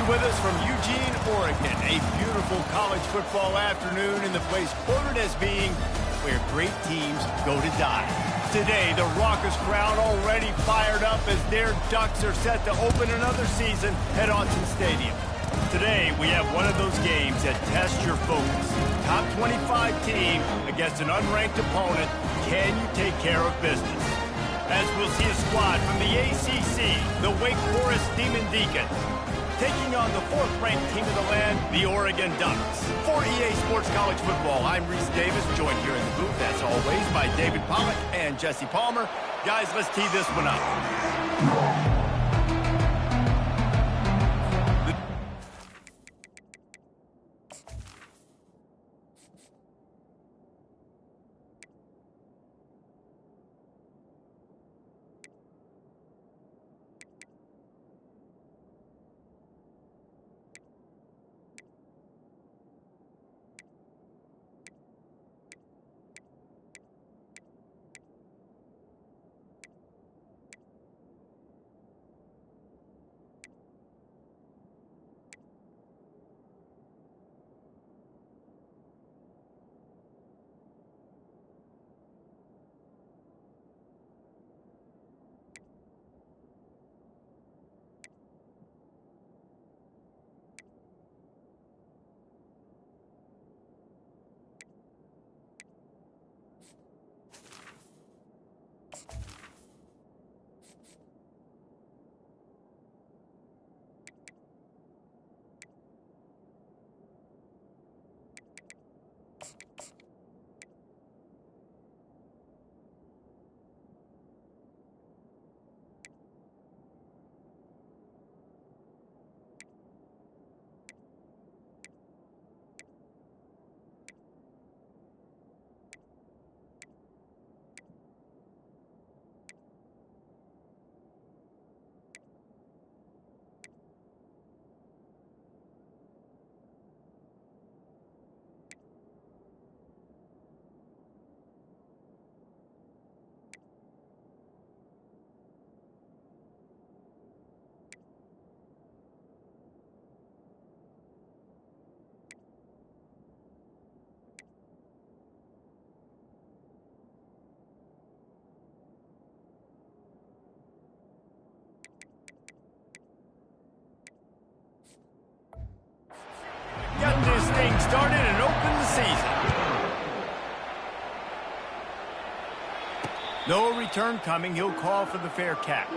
with us from Eugene, Oregon. A beautiful college football afternoon in the place quoted as being where great teams go to die. Today, the raucous crowd already fired up as their Ducks are set to open another season at Autzen Stadium. Today, we have one of those games that tests your focus. Top 25 team against an unranked opponent. Can you take care of business? As we'll see a squad from the ACC, the Wake Forest Demon Deacons, taking on the fourth-ranked team of the land, the Oregon Ducks. For EA Sports College Football, I'm Reese Davis, joined here in the booth, as always, by David Pollack and Jesse Palmer. Guys, let's tee this one up. Got this thing started and opened the season. No return coming. He'll call for the fair catch.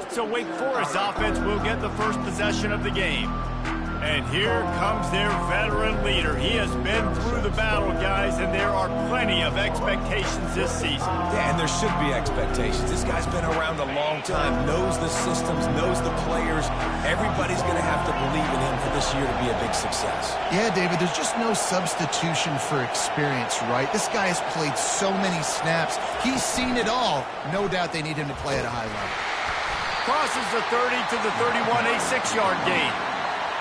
So Wake Forest offense will get the first possession of the game. And here comes their veteran leader. He has been through the battle, guys, and there are plenty of expectations this season. Yeah, and there should be expectations. This guy's been around a long time, knows the systems, knows the players. Everybody's going to have to believe in him for this year to be a big success. Yeah, David, there's just no substitution for experience, right? This guy has played so many snaps. He's seen it all. No doubt they need him to play at a high level. Crosses the 30 to the 31, a 6-yard gain.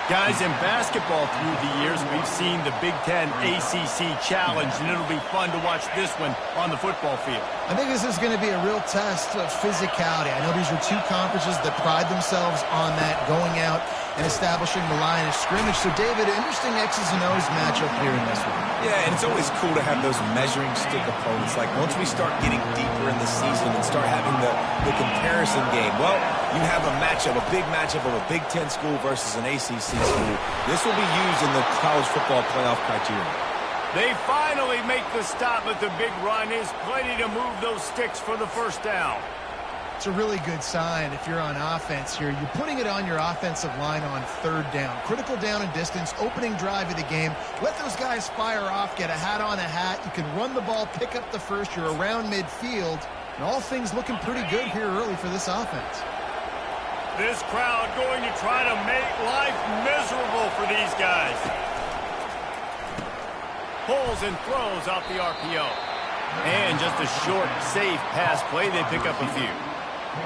Guys, in basketball through the years, we've seen the Big Ten ACC Challenge, and it'll be fun to watch this one on the football field. I think this is going to be a real test of physicality. I know these are two conferences that pride themselves on that, going out and establishing the line of scrimmage. So, David, interesting X's and O's matchup here in this one. Yeah, and it's always cool to have those measuring stick opponents. Like, once we start getting deeper in the season and start having the comparison game, well, you have a matchup, a big matchup of a Big Ten school versus an ACC school. This will be used in the college football playoff criteria. They finally make the stop, but the big run is plenty to move those sticks for the first down. It's a really good sign if you're on offense here. You're putting it on your offensive line on third down. Critical down and distance, opening drive of the game. Let those guys fire off, get a hat on a hat. You can run the ball, pick up the first. You're around midfield. And all things looking pretty good here early for this offense. This crowd going to try to make life miserable for these guys. Pulls and throws off the RPO. And just a short, safe pass play. They pick up a few.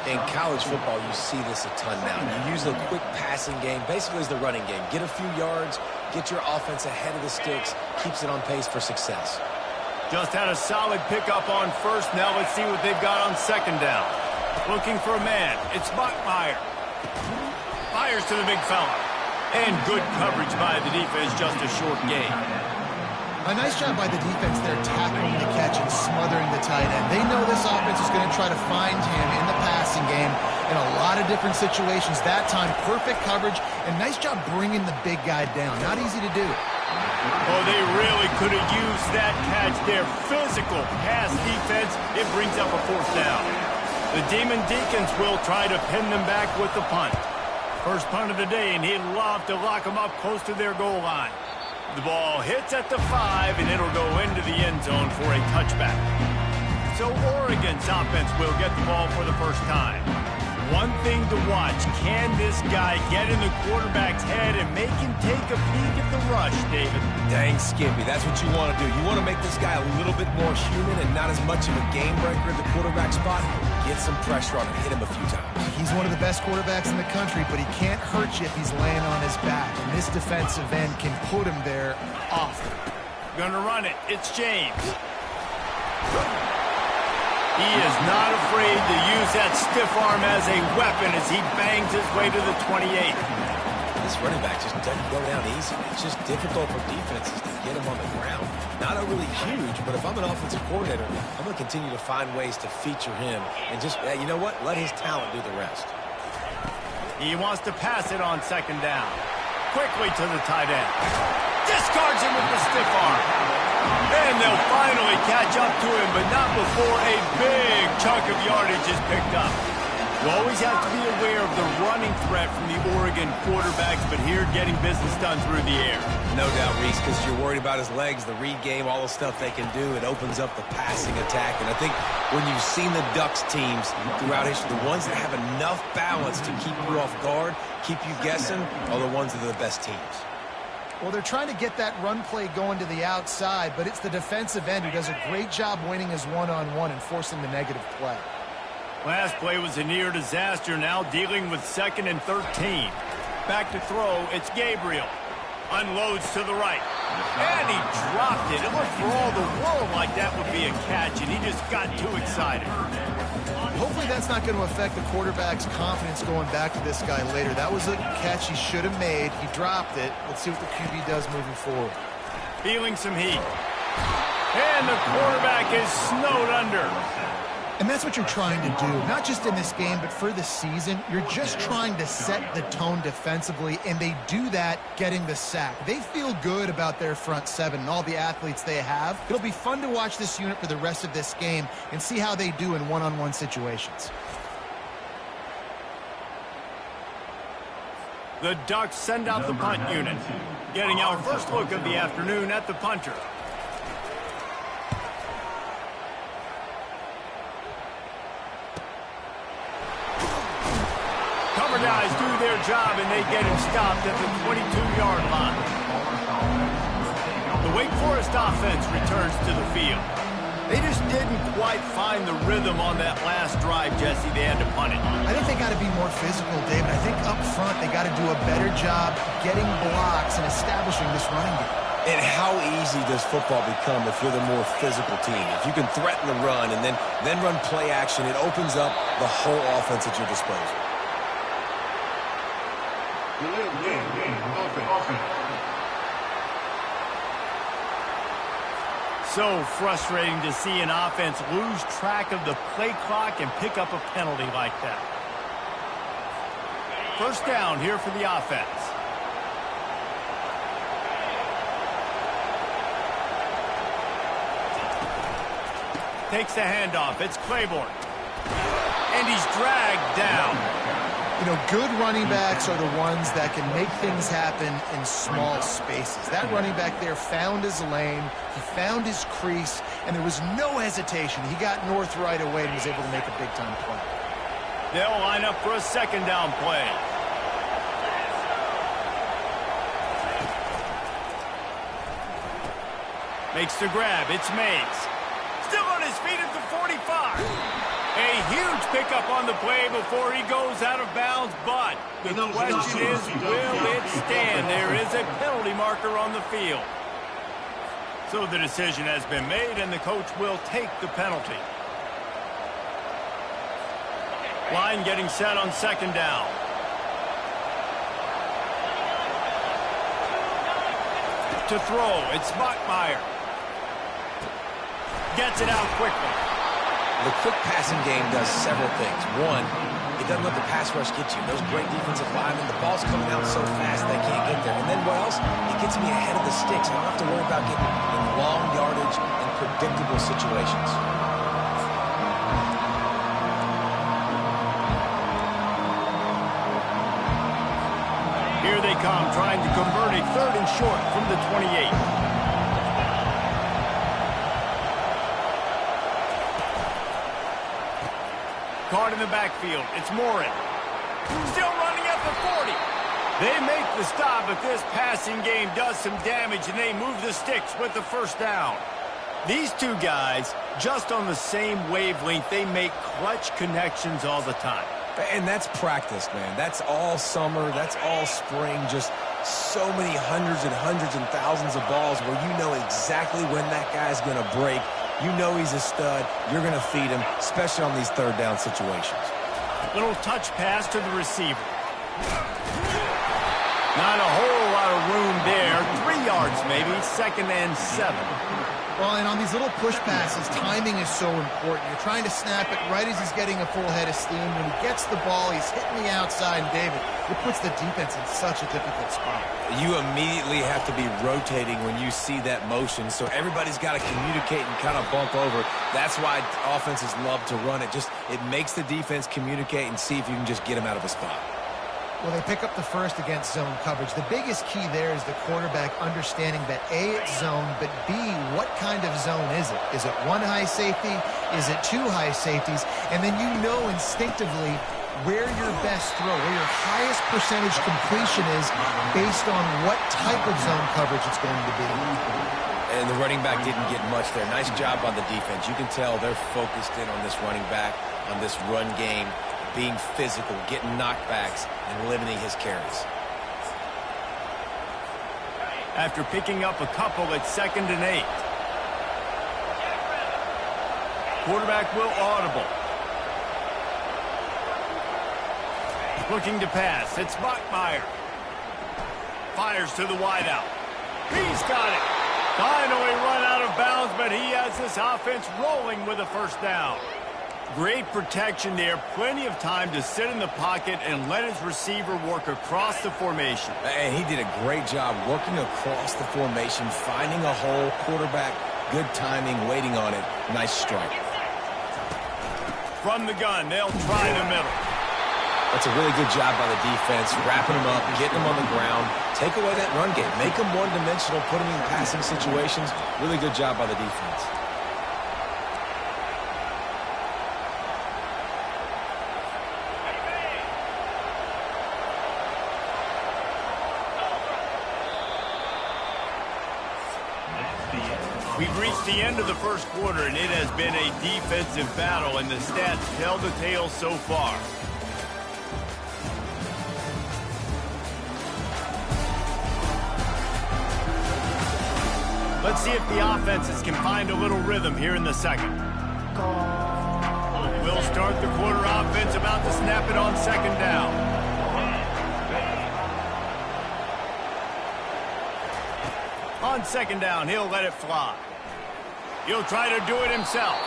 In college football, you see this a ton now. You use the quick passing game, basically as the running game. Get a few yards, get your offense ahead of the sticks, keeps it on pace for success. Just had a solid pickup on first. Now let's see what they've got on second down. Looking for a man. It's Bachmeier. Fires to the big fella. And good coverage by the defense, just a short gain. A nice job by the defense there, tackling the catch and smothering the tight end. They know this offense is going to try to find him in the passing game in a lot of different situations. That time, perfect coverage, and nice job bringing the big guy down. Not easy to do. Oh, they really could have used that catch there. Physical pass defense. It brings up a fourth down. The Deacons will try to pin them back with the punt. First punt of the day, and he'd love to lock them up close to their goal line. The ball hits at the 5, and it'll go into the end zone for a touchback. So Oregon's offense will get the ball for the first time. One thing to watch, can this guy get in the quarterback's head and make him take a peek at the rush, David? Dang, Skippy, that's what you want to do. You want to make this guy a little bit more human and not as much of a game breaker at the quarterback spot. Get some pressure on him, hit him a few times. He's one of the best quarterbacks in the country, but he can't hurt you if he's laying on his back. And this defensive end can put him there often. Gonna run it. It's James. He is not afraid to use that stiff arm as a weapon as he bangs his way to the 28. This running back just doesn't go down easy. It's just difficult for defenses to get him on the ground. Not a really huge, but if I'm an offensive coordinator, I'm going to continue to find ways to feature him and just, you know what, let his talent do the rest. He wants to pass it on second down. Quickly to the tight end. Discards him with the stiff arm. And they'll finally catch up to him, but not before a big chunk of yardage is picked up. You always have to be aware of the running threat from the Oregon quarterbacks, but here getting business done through the air. No doubt, Reese, because you're worried about his legs, the read game, all the stuff they can do. It opens up the passing attack. And I think when you've seen the Ducks teams throughout history, the ones that have enough balance to keep you off guard, keep you guessing, are the ones that are the best teams. Well, they're trying to get that run play going to the outside, but it's the defensive end who does a great job winning his one-on-one and forcing the negative play. Last play was a near disaster, now dealing with 2nd and 13. Back to throw, it's Gabriel. Unloads to the right. And he dropped it. It looked for all the world like that would be a catch, and he just got too excited. Hopefully that's not going to affect the quarterback's confidence going back to this guy later. That was a catch he should have made. He dropped it. Let's see what the QB does moving forward. Feeling some heat. And the quarterback is snowed under. And that's what you're trying to do, not just in this game, but for the season. You're just trying to set the tone defensively, and they do that getting the sack. They feel good about their front seven and all the athletes they have. It'll be fun to watch this unit for the rest of this game and see how they do in one-on-one situations. The Ducks send out the punt unit, getting our first look of the afternoon at the punter. Cover guys do their job, and they get him stopped at the 22-yard line. The Wake Forest offense returns to the field. They just didn't quite find the rhythm on that last drive, Jesse. They had to punt it. I think they got to be more physical, David. I think up front they got to do a better job getting blocks and establishing this running game. And how easy does football become if you're the more physical team? If you can threaten the run and then run play action, it opens up the whole offense at your disposal. So frustrating to see an offense lose track of the play clock and pick up a penalty like that. First down here for the offense. Takes the handoff. It's Claiborne. And he's dragged down. You know, good running backs are the ones that can make things happen in small spaces. That running back there found his lane, he found his crease, and there was no hesitation. He got north right away and was able to make a big-time play. They'll line up for a second down play. Makes the grab. It's Mays. Still on his feet at the 45. A huge pickup on the play before he goes out of bounds, but the question is, will it stand? There is a penalty marker on the field. So the decision has been made, and the coach will take the penalty. Line getting set on second down. to throw. It's Bachmeier. Gets it out quickly. The quick passing game does several things. One, it doesn't let the pass rush get you. Those great defensive linemen, the ball's coming out so fast they can't get there. And then what else? It gets me ahead of the sticks. I don't have to worry about getting in long yardage and predictable situations. Here they come, trying to convert a 3rd and short from the 28. Caught in the backfield. It's Morin. Still running at the 40. They make the stop, but this passing game does some damage, and they move the sticks with the 1st down. These two guys, just on the same wavelength, they make clutch connections all the time. And that's practice, man. That's all summer. That's all spring. Just so many hundreds and thousands of balls where you know exactly when that guy's going to break. You know he's a stud. You're going to feed him, especially on these 3rd down situations. Little touch pass to the receiver. Not a whole lot of room there. 3 yards maybe, 2nd and 7. Well, and on these little push passes, timing is so important. You're trying to snap it right as he's getting a full head of steam. When he gets the ball, he's hitting the outside, and David, it puts the defense in such a difficult spot. You immediately have to be rotating when you see that motion, so everybody's got to communicate and kind of bump over. That's why offenses love to run it. It makes the defense communicate and see if you can just get him out of a spot. Well, they pick up the 1st against zone coverage. The biggest key there is the quarterback understanding that A, it's zone, but B, what kind of zone is it? Is it 1 high safety? Is it 2 high safeties? And then you know instinctively where your best throw, where your highest percentage completion is based on what type of zone coverage it's going to be. And the running back didn't get much there. Nice job on the defense. You can tell they're focused in on this running back, on this run game, being physical, getting knockbacks, and limiting his carries. After picking up a couple at 2nd and 8. Quarterback will audible. Looking to pass. It's Bachmeier. Fires to the wideout. He's got it. Finally run out of bounds, but he has this offense rolling with a 1st down. Great protection there. Plenty of time to sit in the pocket and let his receiver work across the formation. And he did a great job working across the formation, finding a hole. Quarterback, good timing, waiting on it. Nice strike. From the gun, they'll try the middle. That's a really good job by the defense, wrapping him up, getting him on the ground. Take away that run game. Make him one-dimensional, put him in passing situations. Really good job by the defense. We've reached the end of the 1st quarter, and it has been a defensive battle, and the stats tell the tale so far. Let's see if the offenses can find a little rhythm here in the 2nd. We'll start the quarter offense about to snap it on 2nd down. On 2nd down, he'll let it fly. He'll try to do it himself.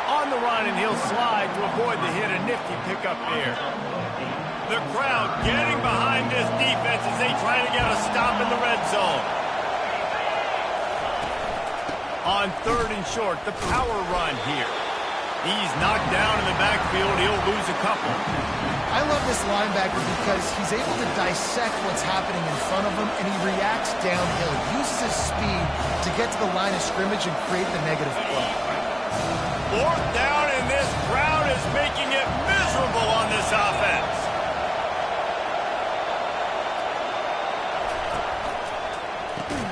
On the run, and he'll slide to avoid the hit. A nifty pickup there. The crowd getting behind this defense as they try to get a stop in the red zone. On 3rd and short, the power run here. He's knocked down in the backfield. He'll lose a couple. I love this linebacker because he's able to dissect what's happening in front of him, and he reacts downhill. He uses his speed to get to the line of scrimmage and create the negative play. 4th down, and this crowd is making it miserable on this offense.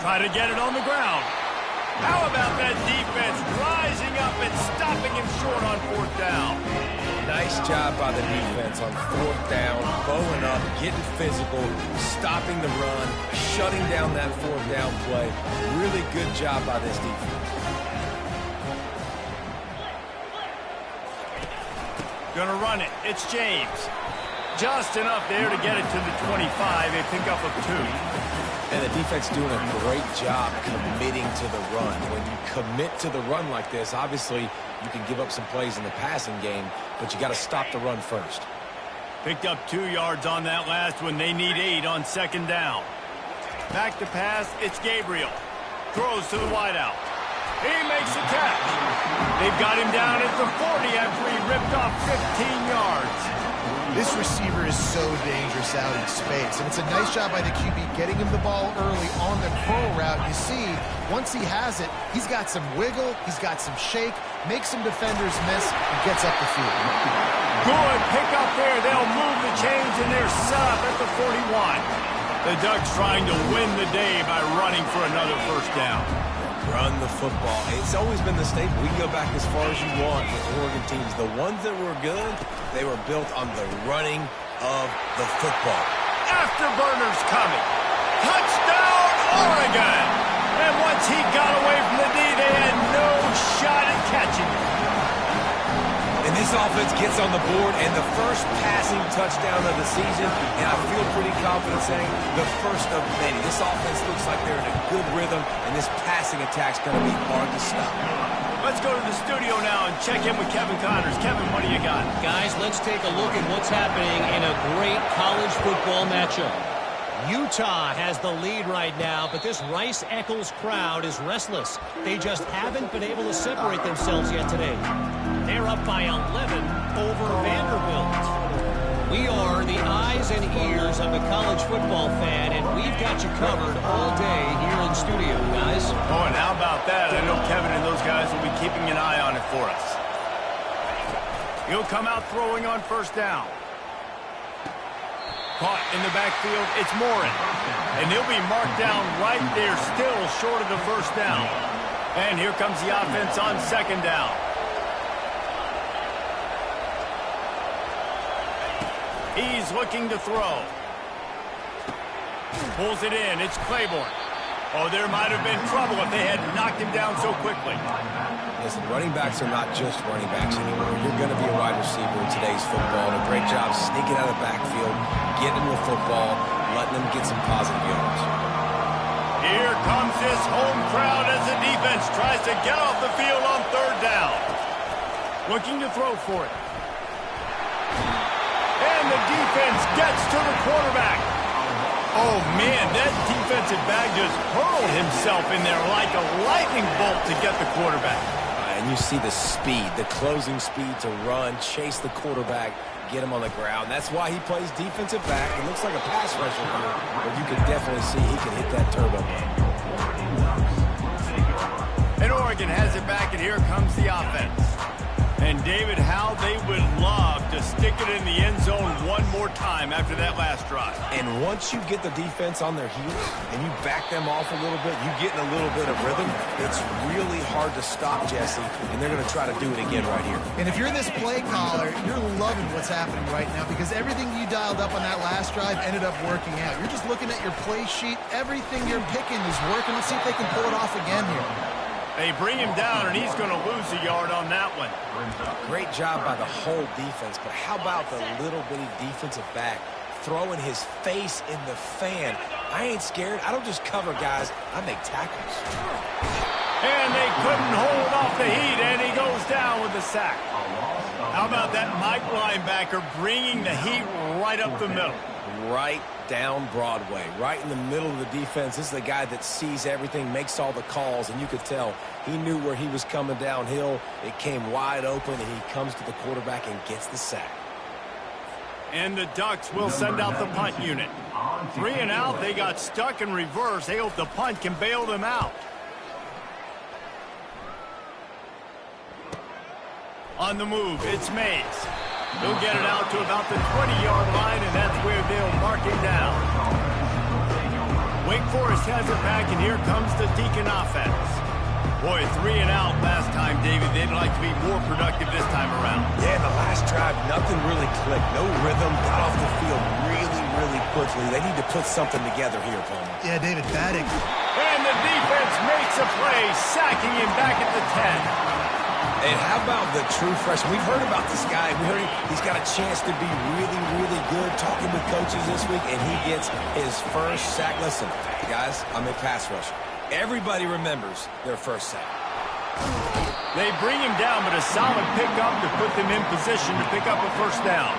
Try to get it on the ground. How about that defense rising up and stopping him short on 4th down? Nice job by the defense on 4th down, bowing up, getting physical, stopping the run, shutting down that 4th down play. Really good job by this defense. Gonna run it. It's James. Just enough there to get it to the 25, a pickup of 2. And the defense doing a great job committing to the run. When you commit to the run like this, obviously you can give up some plays in the passing game, but you got to stop the run first. Picked up 2 yards on that last one. They need 8 on 2nd down. Back to pass, it's Gabriel. Throws to the wideout. He makes the catch. They've got him down at the 40 after he ripped off 15 yards. This receiver is so dangerous out in space, and it's a nice job by the QB getting him the ball early on the curl route. You see, once he has it, he's got some wiggle, he's got some shake, makes some defenders miss, and gets up the field. Good pick up there. They'll move the chains, and they're set up at the 41. The Ducks trying to win the day by running for another first down. Run the football. It's always been the staple. We can go back as far as you want with Oregon teams. The ones that were good, they were built on the running of the football. Afterburners coming. Touchdown, Oregon! And once he got away from the D, they had no shot at catching it. And this offense gets on the board, and the first passing touchdown of the season, and I feel pretty confident saying the first of many. This offense looks like they're in a good rhythm, and this passing attack's going to be hard to stop. Let's go to the studio now and check in with Kevin Connors. Kevin, what do you got? Guys, let's take a look at what's happening in a great college football matchup. Utah has the lead right now, but this Rice-Eccles crowd is restless. They just haven't been able to separate themselves yet today. They're up by 11 over Vanderbilt. We are the eyes and ears of the college football fan, and we've got you covered all day here in studio, guys. Oh, and how about that? I know Kevin and those guys will be keeping an eye on it for us. He'll come out throwing on first down. Caught in the backfield, it's Morin. And he'll be marked down right there, still short of the first down. And here comes the offense on 2nd down. He's looking to throw. Pulls it in, it's Claiborne. Oh, there might have been trouble if they had knocked him down so quickly. Listen, running backs are not just running backs anymore. You're going to be a wide receiver in today's football. A great job sneaking out of the backfield, getting the football, letting them get some positive yards. Here comes this home crowd as the defense tries to get off the field on 3rd down. Looking to throw for it. And the defense gets to the quarterback. Oh, man, that defensive back just hurled himself in there like a lightning bolt to get the quarterback. And you see the speed, the closing speed to run, chase the quarterback, get him on the ground. That's why he plays defensive back. It looks like a pass rusher here, but you can definitely see he can hit that turbo button. And Oregon has it back, and here comes the offense. And, David, how they would love to stick it in the end zone one more time after that last drive. And once you get the defense on their heels and you back them off a little bit, you get in a little bit of rhythm, it's really hard to stop, Jesse, and they're going to try to do it again right here. And if you're this play caller, you're loving what's happening right now because everything you dialed up on that last drive ended up working out. You're just looking at your play sheet. Everything you're picking is working. Let's see if they can pull it off again here. They bring him down, and he's going to lose a yard on that one. Great job by the whole defense, but how about the little bitty defensive back throwing his face in the fan? I ain't scared. I don't just cover guys. I make tackles. And they couldn't hold off the heat, and he goes down with the sack. How about that Mike linebacker bringing the heat right up the middle? Right down Broadway, right in the middle of the defense. This is the guy that sees everything, makes all the calls, and you could tell he knew where he was coming downhill. It came wide open, and he comes to the quarterback and gets the sack. And the Ducks will send out the punt unit. 3 and out, they got stuck in reverse. They hope the punt can bail them out. On the move, it's Mays. He'll get it out to about the 20-yard line, and that's where they'll mark him down. Wake Forest has it back, and here comes the Deacon offense. Boy, 3 and out last time, David. They'd like to be more productive this time around. Yeah, in the last drive, nothing really clicked. No rhythm, got off the field really quickly. They need to put something together here, Palmer. Yeah, David, batting. And the defense makes a play, sacking him back at the 10. And how about the true freshman? We've heard about this guy. We heard he's got a chance to be really, really good. Talking with coaches this week, and he gets his first sack. Listen, guys, I'm a pass rusher. Everybody remembers their first sack. They bring him down, but a solid pickup to put them in position to pick up a first down.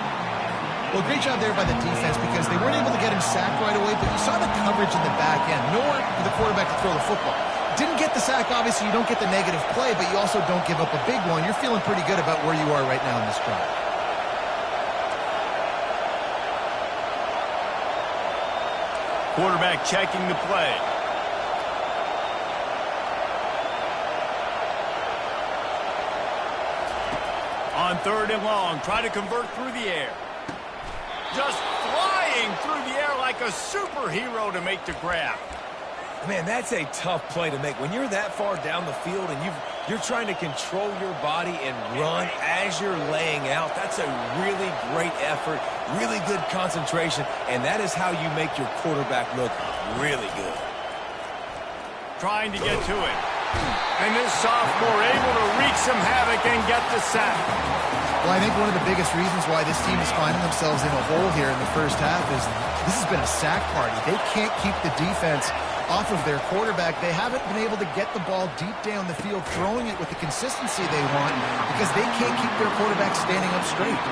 Well, great job there by the defense because they weren't able to get him sacked right away, but you saw the coverage in the back end. Nowhere for the quarterback to throw the football. Didn't get the sack, obviously. You don't get the negative play, but you also don't give up a big one. You're feeling pretty good about where you are right now in this drive. Quarterback checking the play. On 3rd and long, try to convert through the air. Just flying through the air like a superhero to make the grab. Man, that's a tough play to make. When you're that far down the field and you're trying to control your body and run as you're laying out, that's a really great effort, really good concentration, and that is how you make your quarterback look really good. Trying to get to it. And this sophomore able to wreak some havoc and get the sack. Well, I think one of the biggest reasons why this team is finding themselves in a hole here in the first half is this has been a sack party. They can't keep the defense off of their quarterback. They haven't been able to get the ball deep down the field, throwing it with the consistency they want because they can't keep their quarterback standing up straight.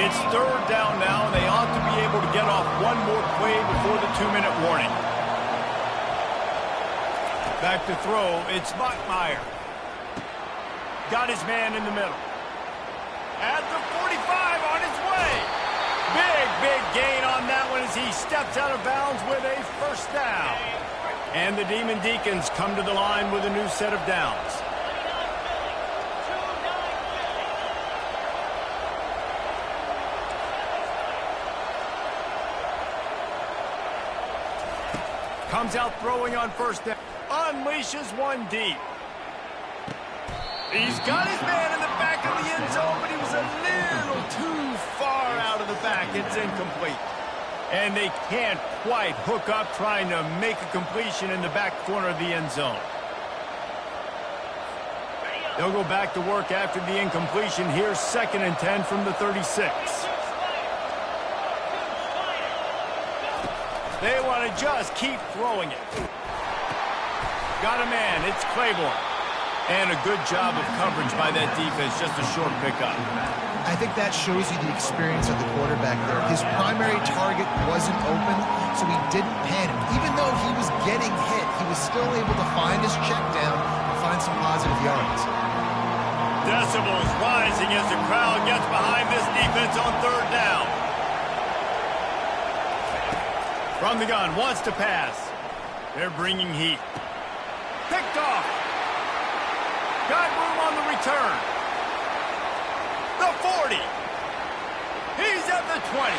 It's 3rd down now, and they ought to be able to get off one more play before the 2-minute warning. Back to throw, it's Bachmeier. Got his man in the middle. At the 45 on his way. Big gain on that one as he steps out of bounds with a first down. And the Demon Deacons come to the line with a new set of downs. Comes out throwing on first down. Unleashes one deep. He's got his man in the back of the end zone, but he was a little too far out of the back. It's incomplete. And they can't quite hook up trying to make a completion in the back corner of the end zone. They'll go back to work after the incompletion. Here's 2nd and 10 from the 36. They want to just keep throwing it. Got a man. It's Claiborne. And a good job of coverage by that defense. Just a short pickup. I think that shows you the experience of the quarterback there. His primary target wasn't open, so he didn't panic. Even though he was getting hit, he was still able to find his check down and find some positive yards. Decibels rising as the crowd gets behind this defense on 3rd down. From the gun, wants to pass. They're bringing heat. Picked off. Got room on the return. The 40. He's at the 20.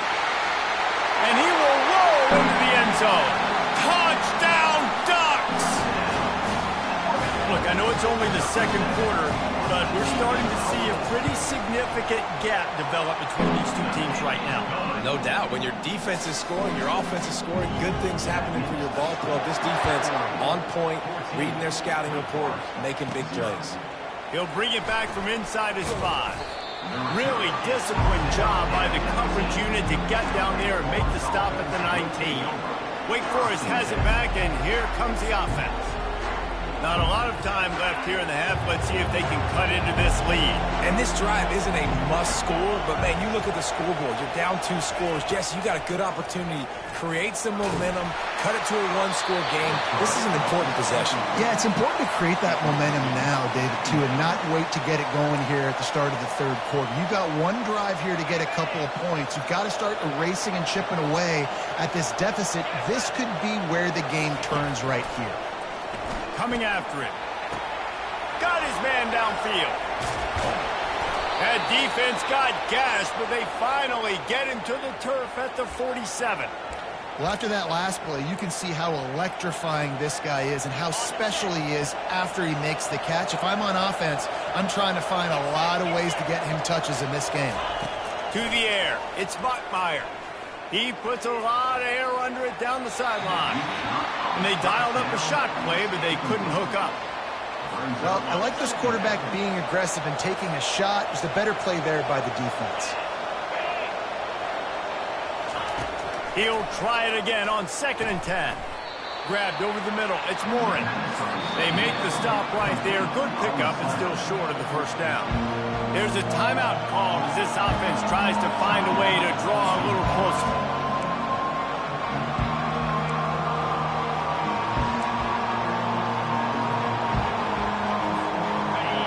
And he will roll into the end zone. Touchdown, Ducks! Look, I know it's only the 2nd quarter, but we're starting to see a pretty significant gap develop between these two teams right now. No doubt. When your defense is scoring, your offense is scoring, good things happening for your ball club. This defense on point, reading their scouting report, making big plays. He'll bring it back from inside his 5. Really disciplined job by the coverage unit to get down there and make the stop at the 19. Wake Forest has it back, and here comes the offense. Not a lot of time left here in the half. Let's see if they can cut into this lead. And this drive isn't a must score, but, man, you look at the scoreboard. You're down 2 scores. Jesse, you got a good opportunity. Create some momentum. Cut it to a 1-score game. This is an important possession. Yeah, it's important to create that momentum now, David, too, and not wait to get it going here at the start of the 3rd quarter. You've got one drive here to get a couple of points. You've got to start erasing and chipping away at this deficit. This could be where the game turns right here. Coming after it. Got his man downfield. That defense got gashed, but they finally get him to the turf at the 47. Well, after that last play, you can see how electrifying this guy is and how special he is after he makes the catch. If I'm on offense, I'm trying to find a lot of ways to get him touches in this game. To the air. It's Bachmeier. He puts a lot of air under it down the sideline. And they dialed up a shot play, but they couldn't hook up. Well, I like this quarterback being aggressive and taking a shot. Just a better play there by the defense. He'll try it again on 2nd and 10. Grabbed over the middle. It's Morin. They make the stop right there. Good pickup and still short of the first down. There's a timeout called as this offense tries to find a way to draw a little closer.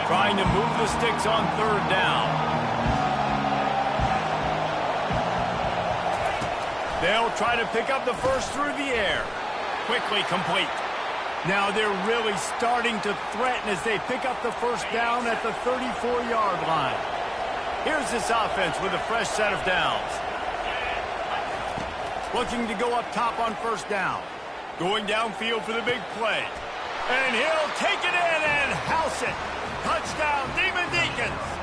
Trying to move the sticks on 3rd down. They'll try to pick up the first through the air. Quickly complete. Now they're really starting to threaten as they pick up the first down at the 34-yard line. Here's this offense with a fresh set of downs. Looking to go up top on 1st down. Going downfield for the big play. And he'll take it in and house it. Touchdown, Demon Deacons.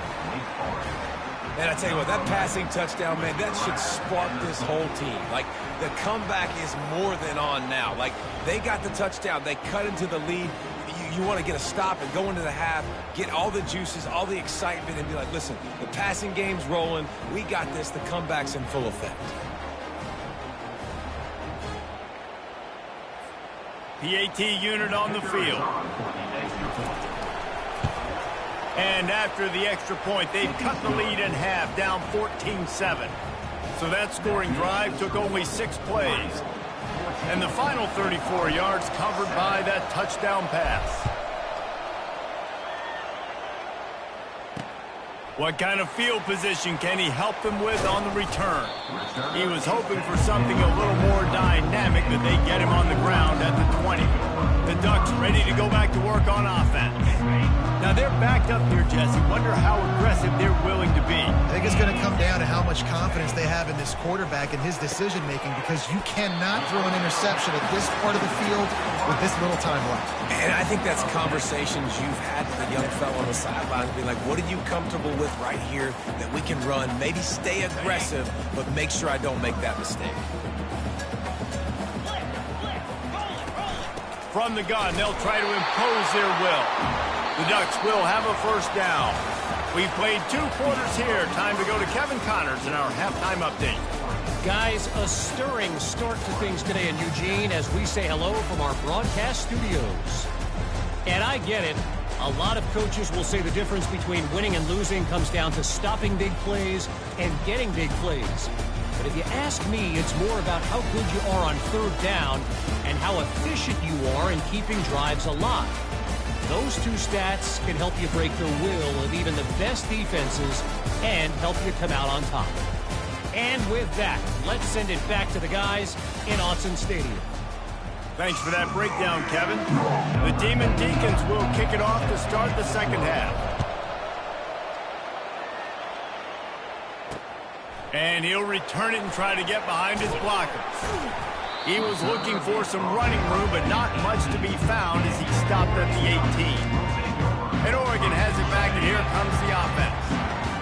And I tell you what, that passing touchdown, man, that should spark this whole team. Like, the comeback is more than on now. Like, they got the touchdown. They cut into the lead. You want to get a stop and go into the half, get all the juices, all the excitement, and be like, listen, the passing game's rolling. We got this. The comeback's in full effect. PAT unit on the field. And after the extra point, they've cut the lead in half, down 14-7. So that scoring drive took only 6 plays. And the final 34 yards covered by that touchdown pass. What kind of field position can he help them with on the return? He was hoping for something a little more dynamic, but they get him on the ground at the 20. The Ducks ready to go back to work on offense. Now they're backed up here, Jesse. Wonder how aggressive they're willing to be. I think it's going to come down to how much confidence they have in this quarterback and his decision-making, because you cannot throw an interception at this part of the field with this little time left. And I think that's conversations you've had with a young fellow on the sideline. Be like, what are you comfortable with right here that we can run? Maybe stay aggressive, but make sure I don't make that mistake. From the gun, they'll try to impose their will. The Ducks will have a first down. We've played 2 quarters here. Time to go to Kevin Connors in our halftime update. Guys, a stirring start to things today in Eugene as we say hello from our broadcast studios. And I get it. A lot of coaches will say the difference between winning and losing comes down to stopping big plays and getting big plays. But if you ask me, it's more about how good you are on 3rd down and how efficient you are in keeping drives alive. Those 2 stats can help you break the will of even the best defenses and help you come out on top. And with that, let's send it back to the guys in Autzen Stadium. Thanks for that breakdown, Kevin. The Demon Deacons will kick it off to start the second half. And he'll return it and try to get behind his blockers. He was looking for some running room, but not much to be found as he stopped at the 18. And Oregon has it back, and here comes the offense.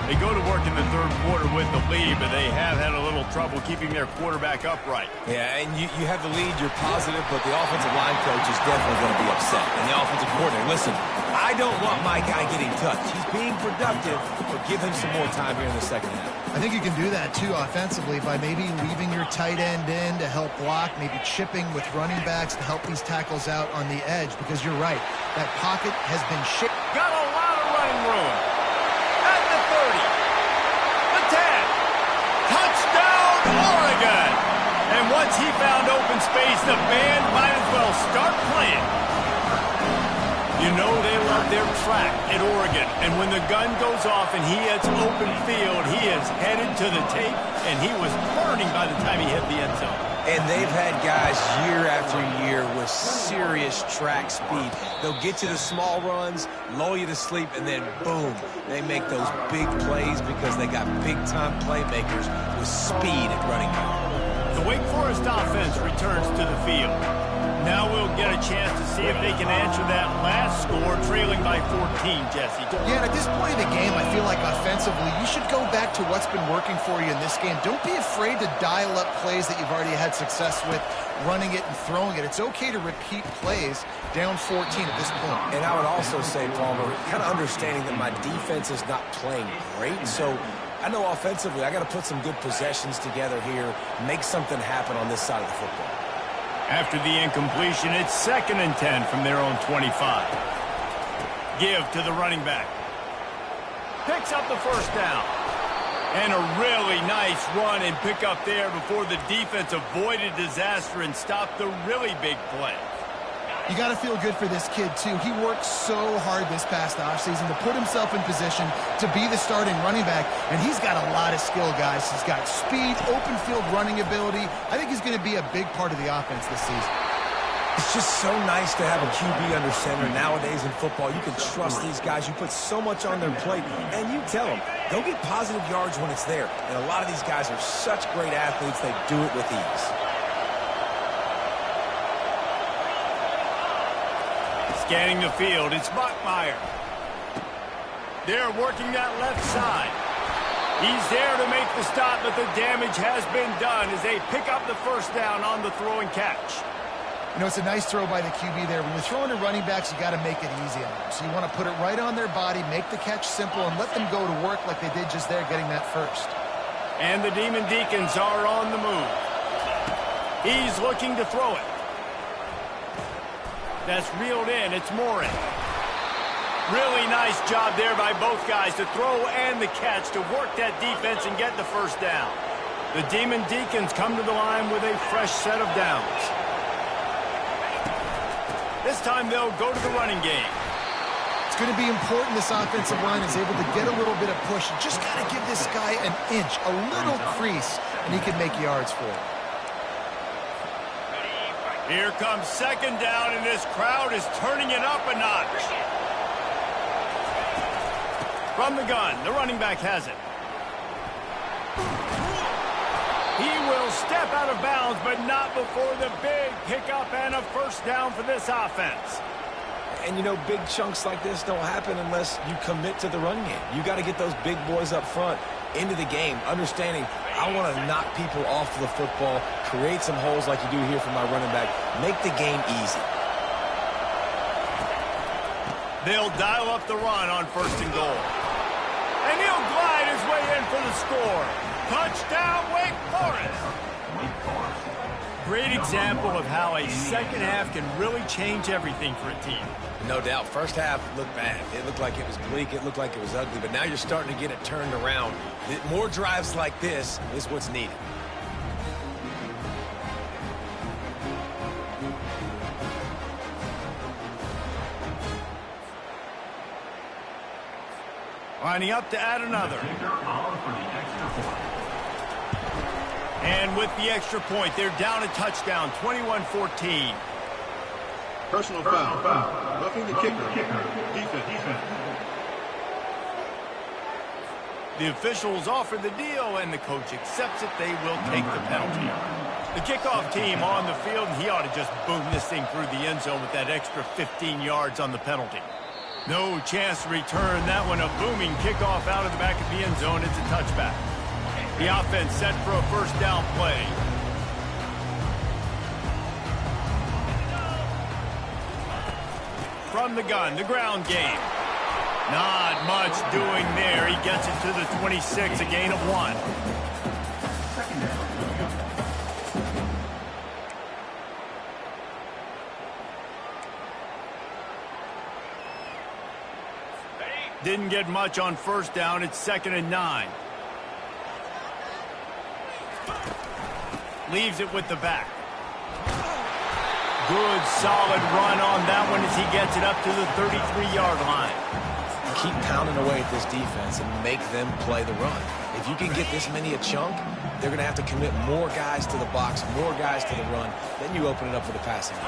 They go to work in the 3rd quarter with the lead, but they have had a little trouble keeping their quarterback upright. Yeah, and you have the lead, you're positive, but the offensive line coach is definitely going to be upset. And the offensive coordinator, listen, I don't want my guy getting touched. He's being productive, but give him some more time here in the second half. I think you can do that, too, offensively, by maybe leaving your tight end in to help block, maybe chipping with running backs to help these tackles out on the edge, because you're right. That pocket has been shaped. Got a lot of running room. At the 30. The 10. Touchdown, Oregon. And once he found open space, the band might as well start playing. You know they love their track at Oregon. And when the gun goes off and he hits open field, he is headed to the tape, and he was burning by the time he hit the end zone. And they've had guys year after year with serious track speed. They'll get to the small runs, lull you to sleep, and then boom, they make those big plays because they got big-time playmakers with speed at running back. The The Wake Forest offense returns to the field. Now we'll get a chance to see if they can answer that last score, trailing by 14, Jesse. Yeah, and at this point of the game, I feel like offensively, you should go back to what's been working for you in this game. Don't be afraid to dial up plays that you've already had success with, running it and throwing it. It's okay to repeat plays down 14 at this point. And I would also say, Palmer, kind of understanding that my defense is not playing great, so I know offensively I got to put some good possessions together here, make something happen on this side of the football. After the incompletion, it's 2nd and 10 from their own 25. Give to the running back. Picks up the first down. And a really nice run and pick up there before the defense avoided disaster and stopped the really big play. You got to feel good for this kid, too. He worked so hard this past offseason to put himself in position to be the starting running back, and he's got a lot of skill, guys. He's got speed, open field running ability. I think he's going to be a big part of the offense this season. It's just so nice to have a QB under center nowadays in football. You can trust these guys. You put so much on their plate, and you tell them, go get positive yards when it's there. And a lot of these guys are such great athletes, they do it with ease. Scanning the field, it's Bachmeier. They're working that left side. He's there to make the stop, but the damage has been done as they pick up the first down on the throw and catch. You know, it's a nice throw by the QB there. When you're throwing to running backs, you got to make it easy on them. So you want to put it right on their body, make the catch simple, and let them go to work like they did just there, getting that first. And the Demon Deacons are on the move. He's looking to throw it. That's reeled in. It's Morin. Really nice job there by both guys to throw and the catch to work that defense and get the first down. The Demon Deacons come to the line with a fresh set of downs. This time they'll go to the running game. It's going to be important this offensive line is able to get a little bit of push. You just got to give this guy an inch, a little crease, and he can make yards for it. Here comes 2nd down, and this crowd is turning it up a notch. From the gun, the running back has it. He will step out of bounds, but not before the big pickup and a first down for this offense. And, you know, big chunks like this don't happen unless you commit to the run game. You got to get those big boys up front into the game, understanding I want to knock people off the football, create some holes like you do here for my running back, make the game easy. They'll dial up the run on 1st and goal. And he'll glide his way in for the score. Touchdown, Wake Forest. Great example of how a second half can really change everything for a team. No doubt. First half looked bad. It looked like it was bleak. It looked like it was ugly. But now you're starting to get it turned around. More drives like this is what's needed. Lining up to add another. And with the extra point, they're down a touchdown, 21-14. Personal foul. Roughing the kicker. Defense. The officials offer the deal, and the coach accepts it. They will take the penalty. The kickoff team on the field, and he ought to just boom this thing through the end zone with that extra 15 yards on the penalty. No chance to return that one. A booming kickoff out of the back of the end zone. It's a touchback. The offense set for a first down play. From the gun, the ground game. Not much doing there. He gets it to the 26, a gain of 1. Didn't get much on first down. It's 2nd and 9. Leaves it with the back. Good, solid run on that one as he gets it up to the 33-yard line. Keep pounding away at this defense and make them play the run. If you can get this many a chunk, they're going to have to commit more guys to the box, more guys to the run. Then you open it up for the passing game.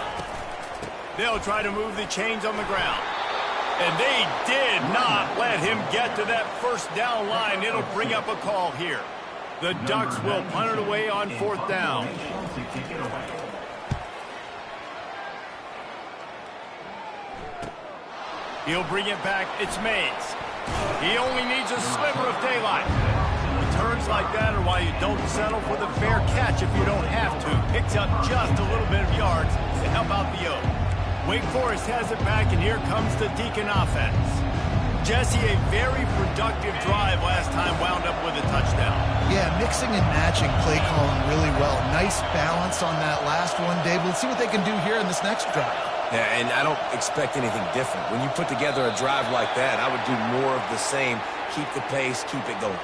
They'll try to move the chains on the ground. And they did not let him get to that first down line. It'll bring up a call here. The Ducks will punt it away on 4th down. He'll bring it back. It's Mays. He only needs a sliver of daylight. Returns like that are why you don't settle for the fair catch if you don't have to. Picks up just a little bit of yards to help out the Oak. Wake Forest has it back, and here comes the Deacon offense. Jesse, a very productive drive last time, wound up with a touchdown. Yeah, mixing and matching play calling really well. Nice balance on that last one, Dave. Let's see what they can do here in this next drive. Yeah, and I don't expect anything different. When you put together a drive like that, I would do more of the same. Keep the pace, keep it going.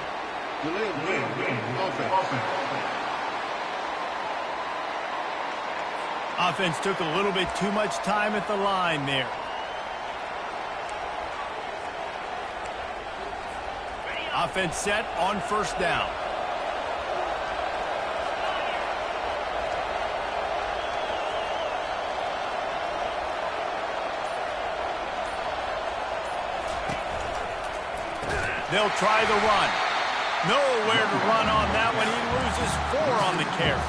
Offense took a little bit too much time at the line there. Offense set on 1st down. They'll try the run. Nowhere to run on that one. He loses 4 on the carry.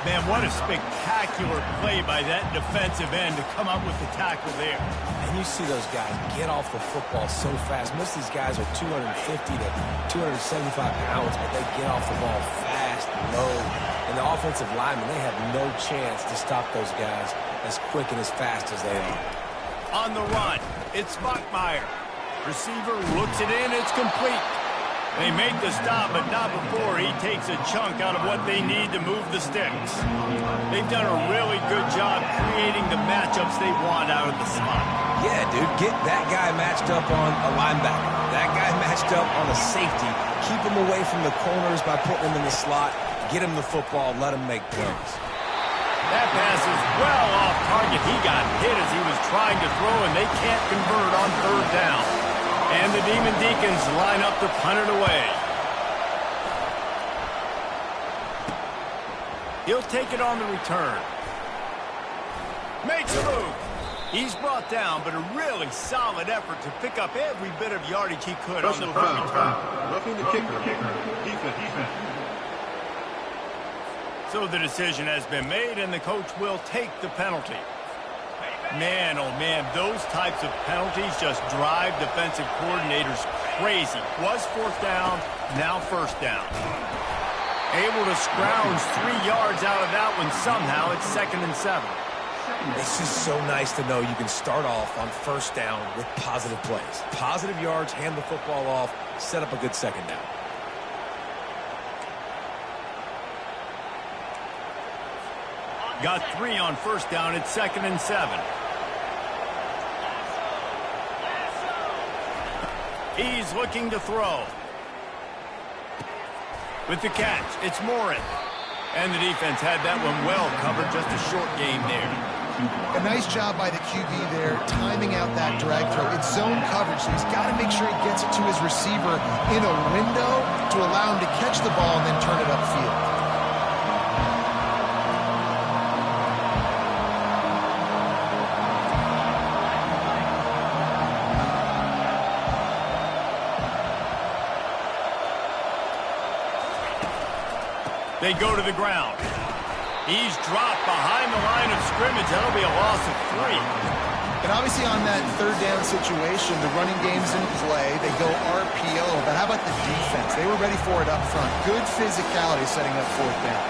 Man, what a spectacular play by that defensive end to come up with the tackle there. And you see those guys get off the football so fast. Most of these guys are 250 to 275 pounds, but they get off the ball fast, low. And the offensive linemen, they have no chance to stop those guys as quick and as fast as they are. On the run, it's Bachmeier. Receiver looks it in, it's complete. They make the stop, but not before he takes a chunk out of what they need to move the sticks. They've done a really good job creating the matchups they want out of the slot. Yeah, dude, get that guy matched up on a linebacker. That guy matched up on a safety. Keep him away from the corners by putting him in the slot. Get him the football, let him make plays. That pass is well off target. He got hit as he was trying to throw, and they can't convert on 3rd down. And the Demon Deacons line up to punt it away. He'll take it on the return. Makes a move. He's brought down, but a really solid effort to pick up every bit of yardage he could on the punt return. Roughing the kicker. Defense. So the decision has been made, and the coach will take the penalty. Man, oh man, those types of penalties just drive defensive coordinators crazy. Was 4th down, now 1st down. Able to scrounge 3 yards out of that one somehow. It's 2nd and 7. It's just so nice to know you can start off on 1st down with positive plays. Positive yards, hand the football off, set up a good 2nd down. Got 3 on 1st down. It's 2nd and 7. He's looking to throw. With the catch, it's Morin. And the defense had that one well covered. Just a short game there. A nice job by the QB there, timing out that drag throw. It's zone coverage, so he's got to make sure he gets it to his receiver in a window to allow him to catch the ball and then turn it upfield. They go to the ground. He's dropped behind the line of scrimmage. That'll be a loss of 3. And obviously on that 3rd down situation, the running game's in play. They go RPO. But how about the defense? They were ready for it up front. Good physicality setting up 4th down.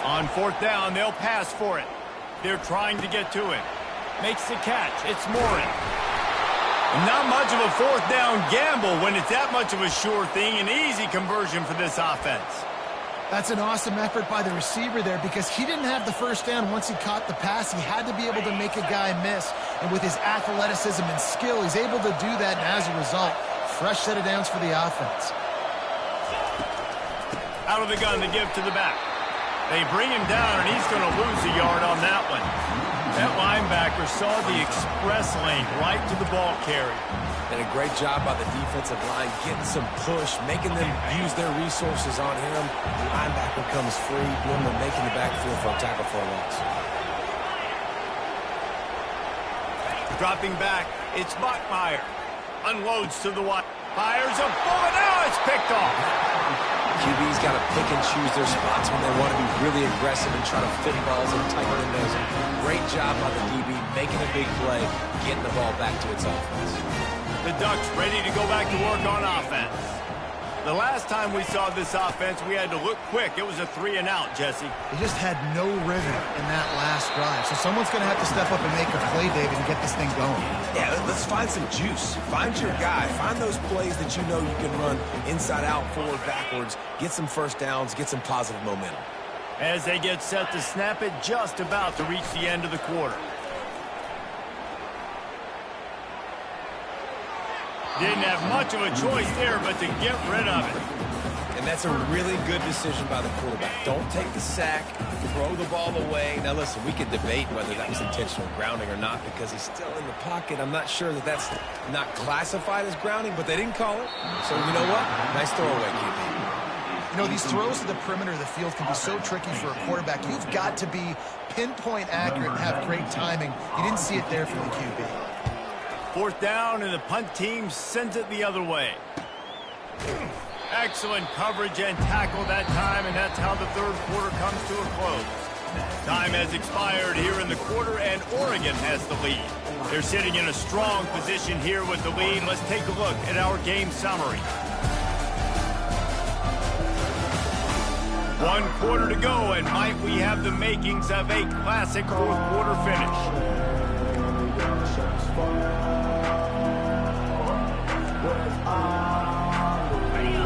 On 4th down, they'll pass for it. They're trying to get to it. Makes the catch. It's Morin. Not much of a 4th down gamble when it's that much of a sure thing. An easy conversion for this offense. That's an awesome effort by the receiver there because he didn't have the 1st down once he caught the pass. He had to be able to make a guy miss. And with his athleticism and skill, he's able to do that. And as a result, fresh set of downs for the offense. Out of the gun to give to the back. They bring him down, and he's going to lose a yard on that one. That linebacker saw the express lane right to the ball carrier. And a great job by the defensive line, getting some push, making them use their resources on him. The linebacker comes free, boom, and making the backfield for a tackle for a loss. Dropping back, it's Bachmeier. Unloads to the wide. Fires a bullet. Now it's picked off. QB's got to pick and choose their spots when they want to be really aggressive and try to fit balls in tight windows. Great job by the DB making a big play, getting the ball back to its offense. The Ducks ready to go back to work on offense. The last time we saw this offense, we had to look quick. It was a 3-and-out, Jesse. They just had no rhythm in that last drive. So someone's going to have to step up and make a play, David, and get this thing going. Yeah, let's find some juice. Find your guy. Find those plays that you know you can run inside out, forward, backwards. Get some first downs. Get some positive momentum. As they get set to snap it, just about to reach the end of the quarter. Didn't have much of a choice there, but to get rid of it. And that's a really good decision by the quarterback. Don't take the sack, throw the ball away. Now, listen, we could debate whether that was intentional grounding or not because he's still in the pocket. I'm not sure that that's not classified as grounding, but they didn't call it. So, you know what? Nice throwaway, QB. You know, these throws to the perimeter of the field can be so tricky for a quarterback. You've got to be pinpoint accurate and have great timing. You didn't see it there from the QB. 4th down, and the punt team sends it the other way. Excellent coverage and tackle that time, and that's how the third quarter comes to a close. Time has expired here in the quarter, and Oregon has the lead. They're sitting in a strong position here with the lead. Let's take a look at our game summary. 1 quarter to go, and might we have the makings of a classic fourth quarter finish.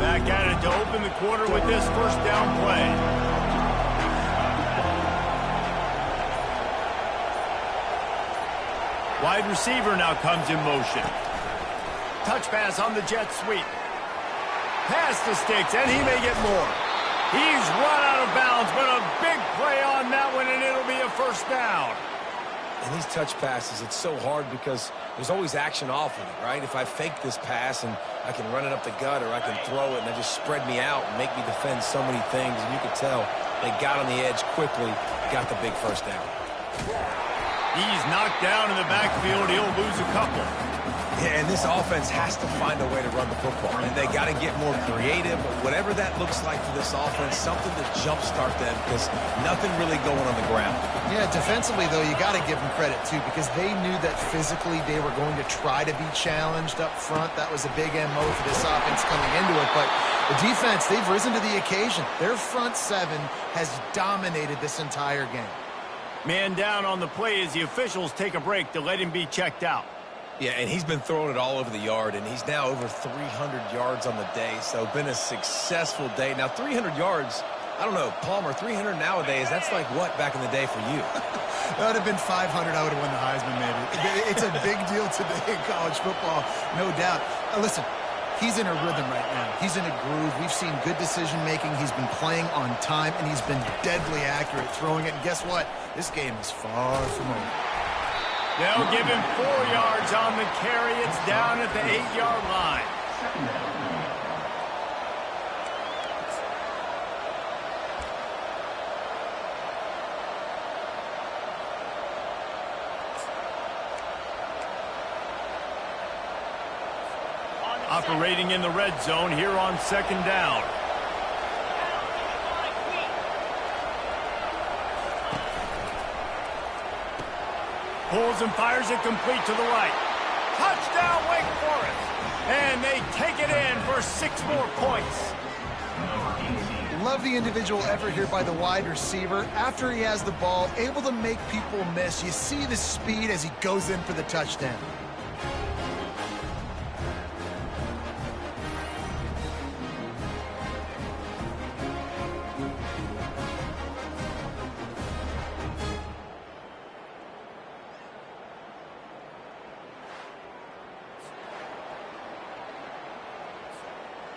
Back at it to open the quarter with this first down play. Wide receiver now comes in motion. Touch pass on the jet sweep. Pass the sticks, and he may get more. He's run out of bounds, but a big play on that one, and it'll be a first down. And these touch passes, it's so hard because there's always action off of it, right? If I fake this pass and I can run it up the gut or I can throw it and they just spread me out and make me defend so many things, and you could tell they got on the edge quickly, got the big first down. He's knocked down in the backfield. He'll lose a couple. Yeah, and this offense has to find a way to run the football. And they got to get more creative. Whatever that looks like for this offense, something to jumpstart them because nothing really going on the ground. Yeah, defensively, though, you got to give them credit, too, because they knew that physically they were going to try to be challenged up front. That was a big MO for this offense coming into it. But the defense, they've risen to the occasion. Their front seven has dominated this entire game. Man down on the play as the officials take a break to let him be checked out. Yeah, and he's been throwing it all over the yard, and he's now over 300 yards on the day, so been a successful day. Now, 300 yards, I don't know, Palmer, 300 nowadays, that's like what back in the day for you? That would have been 500. I would have won the Heisman, maybe. It's a big deal today in college football, no doubt. Listen, he's in a rhythm right now. He's in a groove. We've seen good decision-making. He's been playing on time, and he's been deadly accurate throwing it. And guess what? This game is far from over. They'll give him 4 yards on the carry. It's down at the 8-yard line. Operating in the red zone here on 2nd down. Pulls and fires it complete to the right. Touchdown, Wake Forest. And they take it in for 6 more points. Love the individual effort here by the wide receiver. After he has the ball, able to make people miss. You see the speed as he goes in for the touchdown.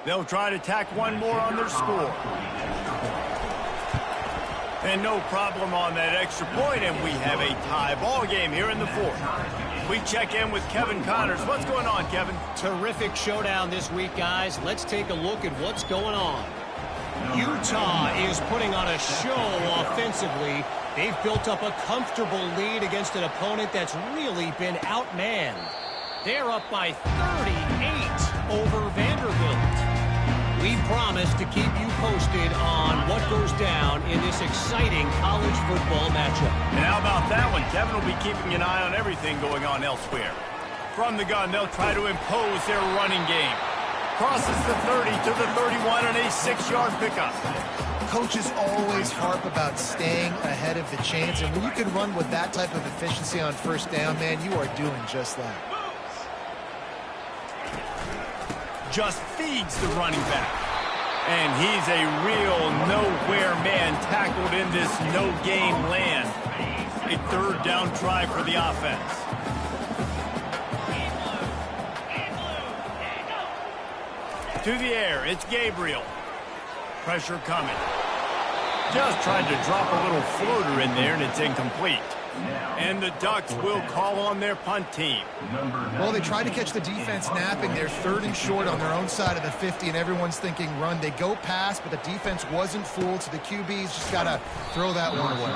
They'll try to tack one more on their score. And no problem on that extra point, and we have a tie ball game here in the 4th. We check in with Kevin Connors. What's going on, Kevin? Terrific showdown this week, guys. Let's take a look at what's going on. Utah is putting on a show offensively. They've built up a comfortable lead against an opponent that's really been outmanned. They're up by 38 over Vanderbilt. We promise to keep you posted on what goes down in this exciting college football matchup. And how about that one? Kevin will be keeping an eye on everything going on elsewhere. From the gun, they'll try to impose their running game. Crosses the 30 to the 31 and a 6-yard pickup. Coaches always harp about staying ahead of the chains, and when you can run with that type of efficiency on first down, man, you are doing just that. Just feeds the running back. And he's a real nowhere man tackled in this no-game land. A third down try for the offense. To the air, it's Gabriel. Pressure coming. Just tried to drop a little floater in there, and it's incomplete. And the Ducks will call on their punt team. Well, they tried to catch the defense napping. They're 3rd and short on their own side of the 50, and everyone's thinking run. They go pass, but the defense wasn't fooled, so the QB's just got to throw that one away.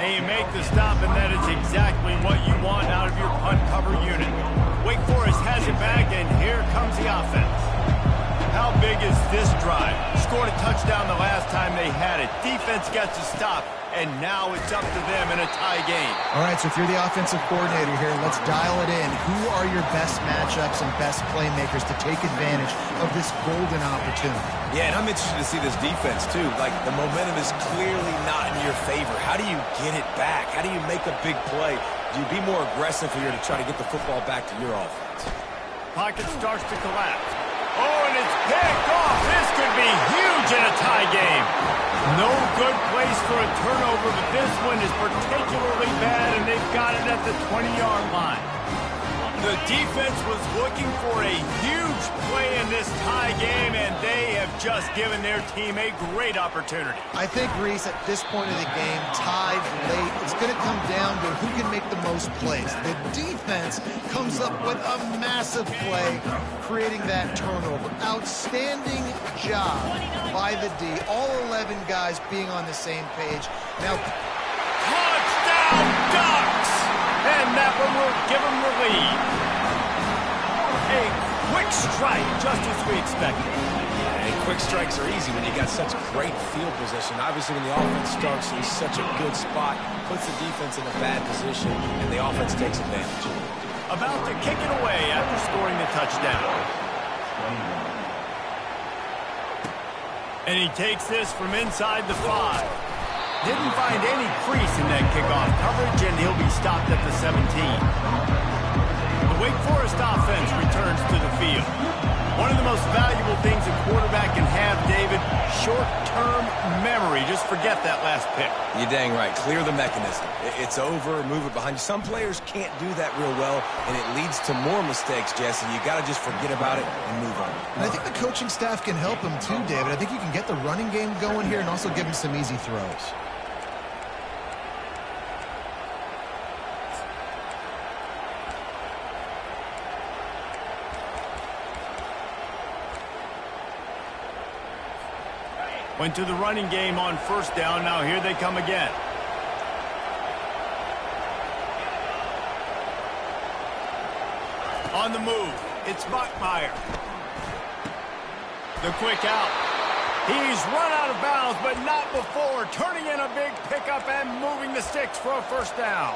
And you make the stop, and that is exactly what you want out of your punt cover unit. Wake Forest has it back, and here comes the offense. How big is this drive? Scored a touchdown the last time they had it. Defense gets a stop, and now it's up to them in a tie game. All right, so if you're the offensive coordinator here, let's dial it in. Who are your best matchups and best playmakers to take advantage of this golden opportunity? Yeah, and I'm interested to see this defense, too. Like, the momentum is clearly not in your favor. How do you get it back? How do you make a big play? Do you be more aggressive here to try to get the football back to your offense? Pocket starts to collapse. Oh, and it's picked off. This could be huge in a tie game. No good place for a turnover, but this one is particularly bad, and they've got it at the 20-yard line. The defense was looking for a huge play in this tie game, and they have just given their team a great opportunity. I think, Reese, at this point of the game, tied late, it's going to come down to who can make the most plays. The defense comes up with a massive play, creating that turnover. Outstanding job by the D. All 11 guys being on the same page. Now, touchdown Ducks! And that one will give them the lead. A quick strike, just as we expected. And quick strikes are easy when you got such great field position. Obviously, when the offense starts in such a good spot, puts the defense in a bad position, and the offense takes advantage. About to kick it away after scoring the touchdown. And he takes this from inside the 5. Didn't find any crease in that kickoff coverage, and he'll be stopped at the 17. The Wake Forest offense returns to the field. One of the most valuable things a quarterback can have, David, short-term memory. Just forget that last pick. You're dang right. Clear the mechanism. It's over, move it behind you. Some players can't do that real well, and it leads to more mistakes, Jesse. You got to just forget about it and move on. And I think the coaching staff can help him too, David. I think you can get the running game going here and also give him some easy throws. Went to the running game on first down. Now here they come again. On the move, it's Bachmeier. The quick out. He's run out of bounds, but not before. Turning in a big pickup and moving the sticks for a first down.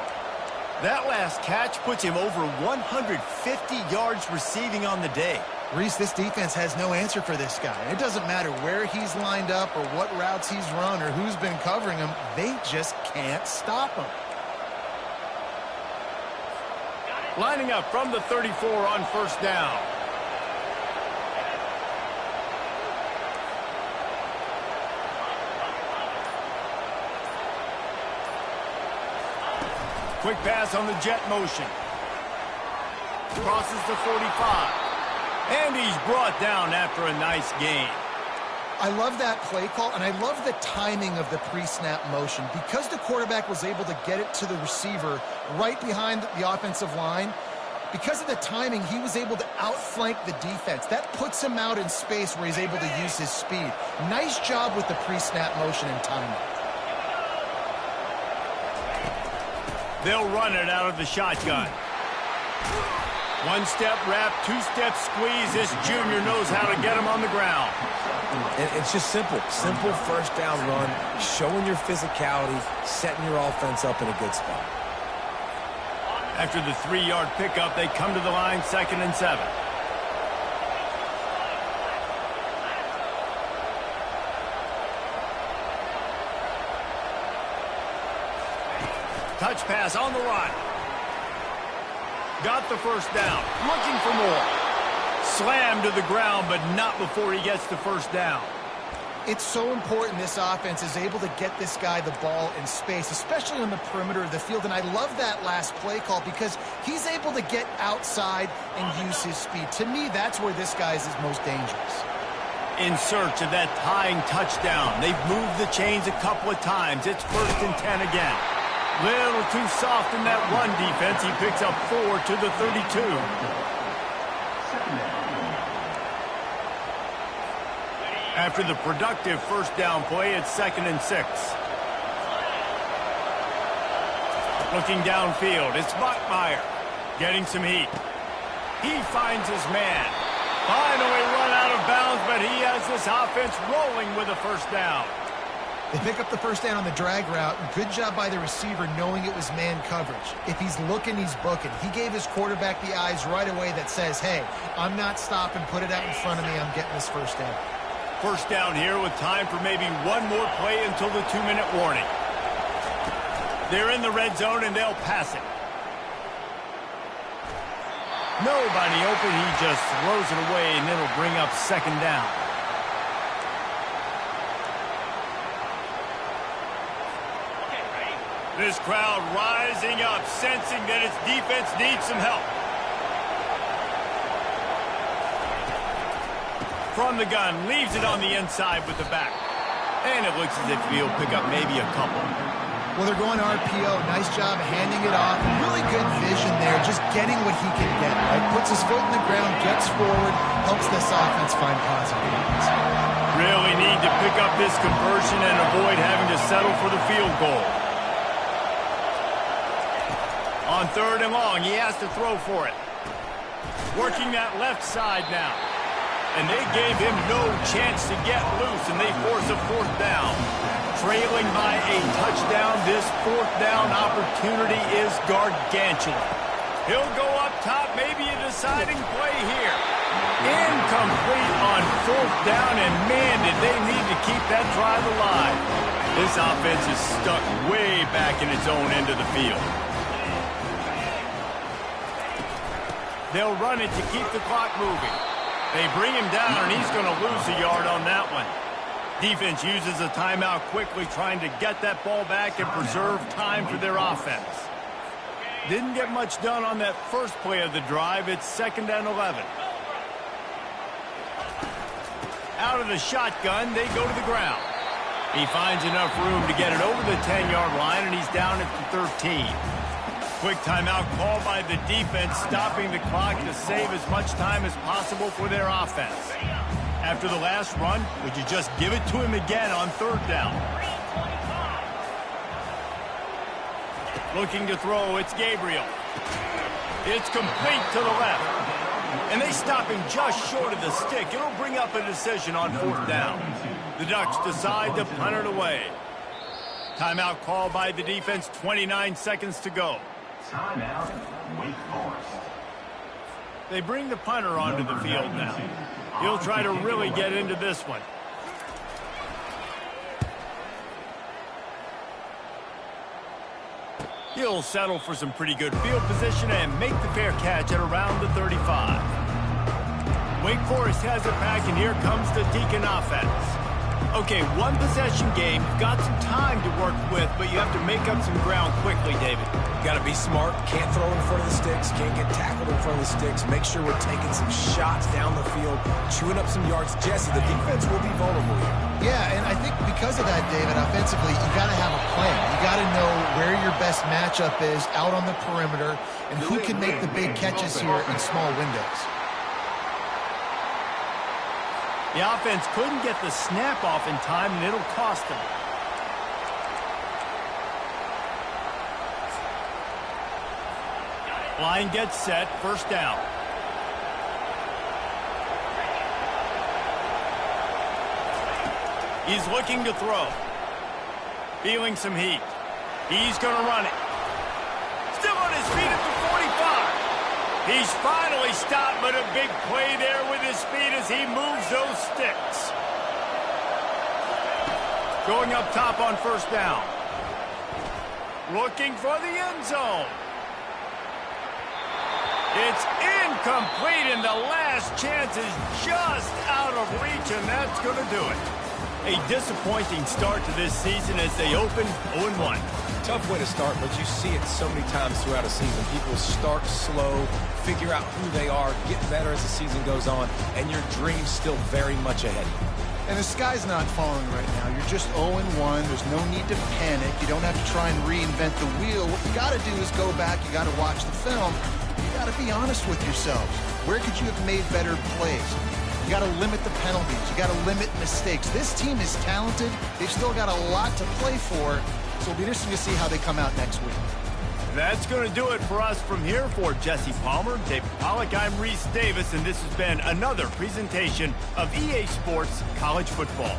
That last catch puts him over 150 yards receiving on the day. Reese, this defense has no answer for this guy. It doesn't matter where he's lined up or what routes he's run or who's been covering him. They just can't stop him. Lining up from the 34 on first down. Quick pass on the jet motion. Crosses the 45. And he's brought down after a nice gain. I love that play call, and I love the timing of the pre-snap motion. Because the quarterback was able to get it to the receiver right behind the offensive line, because of the timing, he was able to outflank the defense. That puts him out in space where he's able to use his speed. Nice job with the pre-snap motion and timing. They'll run it out of the shotgun. One-step wrap, two-step squeeze. This junior knows how to get him on the ground. And it's just simple. Simple first down run, showing your physicality, setting your offense up in a good spot. After the 3-yard pickup, they come to the line, 2nd and 7. Touch pass on the run. Got the first down. Looking for more. Slammed to the ground, but not before he gets the first down. It's so important this offense is able to get this guy the ball in space, especially on the perimeter of the field. And I love that last play call because he's able to get outside and use his speed. To me, that's where this guy is his most dangerous. In search of that tying touchdown. They've moved the chains a couple of times. It's 1st and 10 again. Little too soft in that run defense. He picks up 4 to the 32. After the productive first down play, it's 2nd and 6. Looking downfield, it's Bachmeier getting some heat. He finds his man. Finally run out of bounds, but he has this offense rolling with a first down. They pick up the first down on the drag route. Good job by the receiver knowing it was man coverage. If he's looking, he's booking. He gave his quarterback the eyes right away that says, hey, I'm not stopping. Put it out in front of me. I'm getting this first down. First down here with time for maybe one more play until the 2-minute warning. They're in the red zone and they'll pass it. Nobody open. He just throws it away and it'll bring up 2nd down. This crowd rising up, sensing that its defense needs some help. From the gun, leaves it on the inside with the back. And it looks as if he'll pick up maybe a couple. Well, they're going RPO. Nice job handing it off. Really good vision there, just getting what he can get, right? Puts his foot in the ground, gets forward, helps this offense find positive points. Really need to pick up this conversion and avoid having to settle for the field goal. On 3rd and long, he has to throw for it. Working that left side now. And they gave him no chance to get loose, and they force a 4th down. Trailing by a touchdown, this 4th down opportunity is gargantuan. He'll go up top, maybe a deciding play here. Incomplete on 4th down, and man, did they need to keep that drive alive. This offense is stuck way back in its own end of the field. They'll run it to keep the clock moving. They bring him down, and he's going to lose a yard on that one. Defense uses a timeout quickly, trying to get that ball back and preserve time for their offense. Didn't get much done on that first play of the drive. It's 2nd and 11. Out of the shotgun, they go to the ground. He finds enough room to get it over the 10-yard line, and he's down at the 13. Quick timeout called by the defense, stopping the clock to save as much time as possible for their offense. After the last run, would you just give it to him again on 3rd down? Looking to throw, it's Gabriel. It's complete to the left. And they stop him just short of the stick. It'll bring up a decision on 4th down. The Ducks decide to punt it away. Timeout called by the defense, 29 seconds to go. Timeout, Wake Forest. They bring the punter onto the field now. He'll try to really get into this one. He'll settle for some pretty good field position and make the fair catch at around the 35. Wake Forest has it back, and here comes the Deacon offense. Okay, one possession game. You've got some time to work with, but you have to make up some ground quickly, David. Got to be smart. Can't throw in front of the sticks. Can't get tackled in front of the sticks. Make sure we're taking some shots down the field, chewing up some yards. Jesse, the defense will be vulnerable here. Yeah, and I think because of that, David, offensively, you got to have a plan. You got to know where your best matchup is out on the perimeter and who can make the big catches here in small windows. The offense couldn't get the snap off in time, and it'll cost them. Line gets set, first down. He's looking to throw. Feeling some heat. He's going to run it. Still on his feet at the 45. He's finally stopped, but a big play there with his feet as he moves those sticks. Going up top on first down. Looking for the end zone. It's incomplete, and the last chance is just out of reach, and that's going to do it. A disappointing start to this season as they open 0-1. Tough way to start, but you see it so many times throughout a season. People start slow, figure out who they are, get better as the season goes on, and your dream's still very much ahead. And the sky's not falling right now. You're just 0-1. There's no need to panic. You don't have to try and reinvent the wheel. What you got to do is go back. You got to watch the film. You got to be honest with yourselves. Where could you have made better plays? You got to limit the penalties. You got to limit mistakes. This team is talented. They've still got a lot to play for. So it'll be interesting to see how they come out next week. That's going to do it for us from here. For Jesse Palmer, David Pollack, I'm Reese Davis, and this has been another presentation of EA Sports College Football.